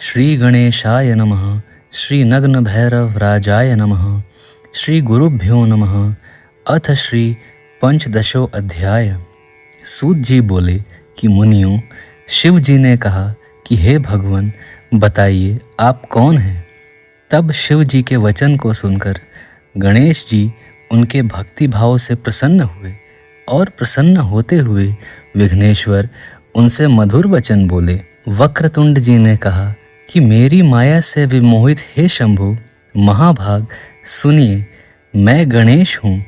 श्री गणेशाय नमः। श्री नग्न भैरव राजाय नमः। श्री गुरुभ्यो नमः। अथ श्री पंचदशो अध्याय। सूत जी बोले कि मुनियों, शिव जी ने कहा कि हे भगवान, बताइए आप कौन हैं। तब शिव जी के वचन को सुनकर गणेश जी उनके भक्ति भाव से प्रसन्न हुए और प्रसन्न होते हुए विघ्नेश्वर उनसे मधुर वचन बोले। वक्रतुंड जी ने कहा कि मेरी माया से विमोहित हे शंभु महाभाग, सुनिए, मैं गणेश हूँ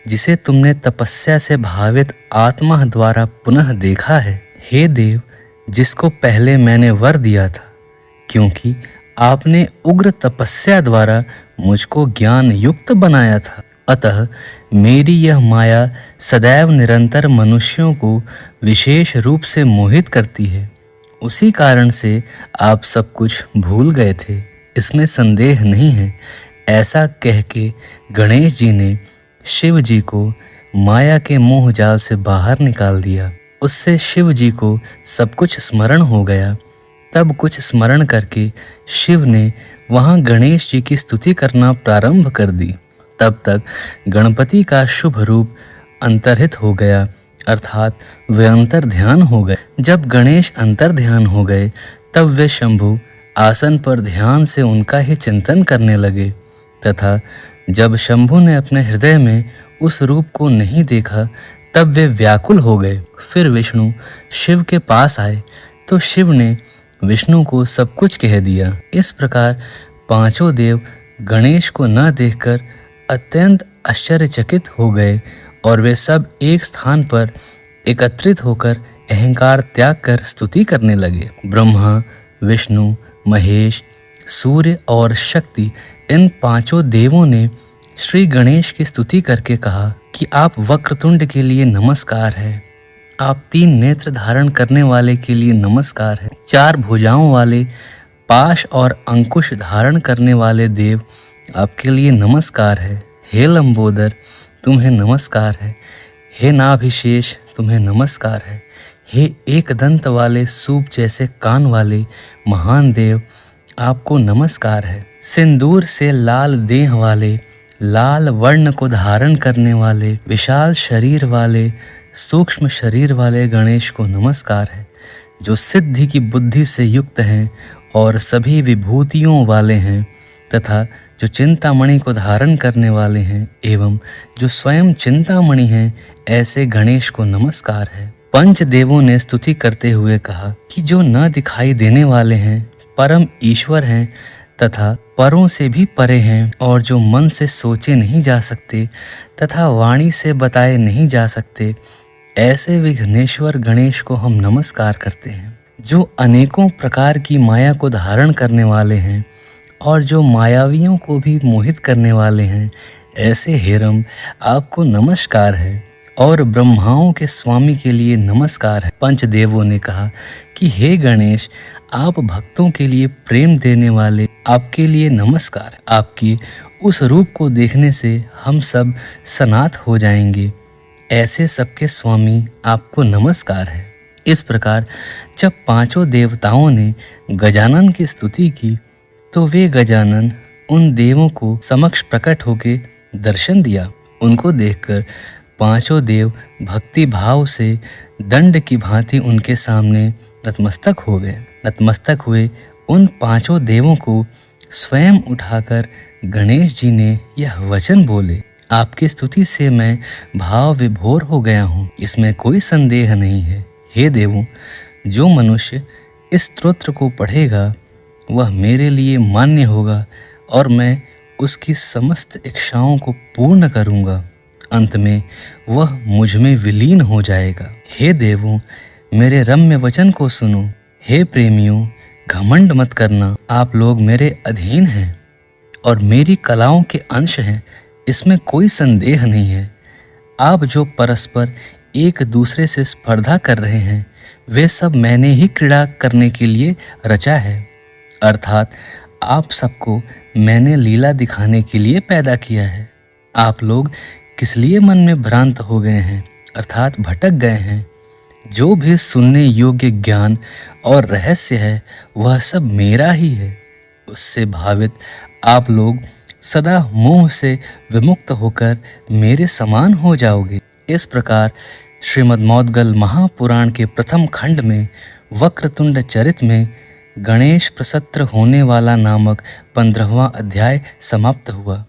जिसे तुमने तपस्या से भावित आत्मा द्वारा पुनः देखा है। हे देव, जिसको पहले मैंने वर दिया था, क्योंकि आपने उग्र तपस्या द्वारा मुझको ज्ञान युक्त बनाया था। अतः मेरी यह माया सदैव निरंतर मनुष्यों को विशेष रूप से मोहित करती है। उसी कारण से आप सब कुछ भूल गए थे, इसमें संदेह नहीं है। ऐसा कह के गणेश जी ने शिव जी को माया के मोह जाल से बाहर निकाल दिया। उससे शिव जी को सब कुछ स्मरण हो गया। तब कुछ स्मरण करके शिव ने वहाँ गणेश जी की स्तुति करना प्रारंभ कर दी। तब तक गणपति का शुभ रूप अंतर्हित हो गया, अर्थात वे अंतर ध्यान हो गए। जब गणेश अंतर ध्यान हो गए, तब वे शंभु आसन पर ध्यान से उनका ही चिंतन करने लगे, तथा जब शंभु ने अपने हृदय में उस रूप को नहीं देखा, तब वे व्याकुल हो गए। फिर विष्णु शिव के पास आए तो शिव ने विष्णु को सब कुछ कह दिया। इस प्रकार पांचों देव गणेश को न देखकर अत्यंत आश्चर्यचकित हो गए और वे सब एक स्थान पर एकत्रित होकर अहंकार त्याग कर स्तुति करने लगे। ब्रह्मा, विष्णु, महेश, सूर्य और शक्ति, इन पांचों देवों ने श्री गणेश की स्तुति करके कहा कि आप वक्रतुंड के लिए नमस्कार है, आप तीन नेत्र धारण करने वाले के लिए नमस्कार है, चार भुजाओं वाले पाश और अंकुश धारण करने वाले देव आपके लिए नमस्कार है। हे लंबोदर, तुम्हें नमस्कार है। हे नाभिशेष, तुम्हें नमस्कार है। हे एक दंत वाले सूप जैसे कान वाले महान देव, आपको नमस्कार है। सिंदूर से लाल देह वाले, लाल वर्ण को धारण करने वाले, विशाल शरीर वाले, सूक्ष्म शरीर वाले गणेश को नमस्कार है, जो सिद्धि की बुद्धि से युक्त हैं और सभी विभूतियों वाले हैं, तथा जो चिंतामणि को धारण करने वाले हैं एवं जो स्वयं चिंतामणि हैं, ऐसे गणेश को नमस्कार है। पंच देवों ने स्तुति करते हुए कहा कि जो न दिखाई देने वाले हैं, परम ईश्वर हैं तथा परों से भी परे हैं, और जो मन से सोचे नहीं जा सकते तथा वाणी से बताए नहीं जा सकते, ऐसे विघ्नेश्वर गणेश को हम नमस्कार करते हैं। जो अनेकों प्रकार की माया को धारण करने वाले हैं और जो मायावियों को भी मोहित करने वाले हैं, ऐसे हेरम आपको नमस्कार है, और ब्रह्माओं के स्वामी के लिए नमस्कार है। पंचदेवों ने कहा कि हे गणेश, आप भक्तों के लिए प्रेम देने वाले, आपके लिए नमस्कार। आपकी उस रूप को देखने से हम सब सनाथ हो जाएंगे, ऐसे सबके स्वामी आपको नमस्कार है। इस प्रकार जब पांचों देवताओं ने गजानन की स्तुति की, तो वे गजानन उन देवों को समक्ष प्रकट होके दर्शन दिया। उनको देखकर पांचों देव भक्ति भाव से दंड की भांति उनके सामने नतमस्तक हो गए। नतमस्तक हुए उन पांचों देवों को स्वयं उठाकर गणेश जी ने यह वचन बोले, आपकी स्तुति से मैं भाव विभोर हो गया हूँ, इसमें कोई संदेह नहीं है। हे देवों, जो मनुष्य इस स्तोत्र को पढ़ेगा वह मेरे लिए मान्य होगा और मैं उसकी समस्त इच्छाओं को पूर्ण करूँगा। अंत में वह मुझ में विलीन हो जाएगा। हे देवों, मेरे रम्य वचन को सुनो। हे प्रेमियों, घमंड मत करना, आप लोग मेरे अधीन हैं और मेरी कलाओं के अंश हैं, इसमें कोई संदेह नहीं है। आप जो परस्पर एक दूसरे से स्पर्धा कर रहे हैं, वे सब मैंने ही क्रीड़ा करने के लिए रचा है, अर्थात आप सबको मैंने लीला दिखाने के लिए पैदा किया है। आप लोग किस लिए मन में भ्रांत हो गए हैं, अर्थात भटक गए हैं। जो भी सुनने योग्य ज्ञान और रहस्य है वह सब मेरा ही है। उससे भावित आप लोग सदा मोह से विमुक्त होकर मेरे समान हो जाओगे। इस प्रकार श्रीमद् मौद्गल महापुराण के प्रथम खंड में वक्रतुंड चरित में गणेश प्रसत्र होने वाला नामक 15वां अध्याय समाप्त हुआ।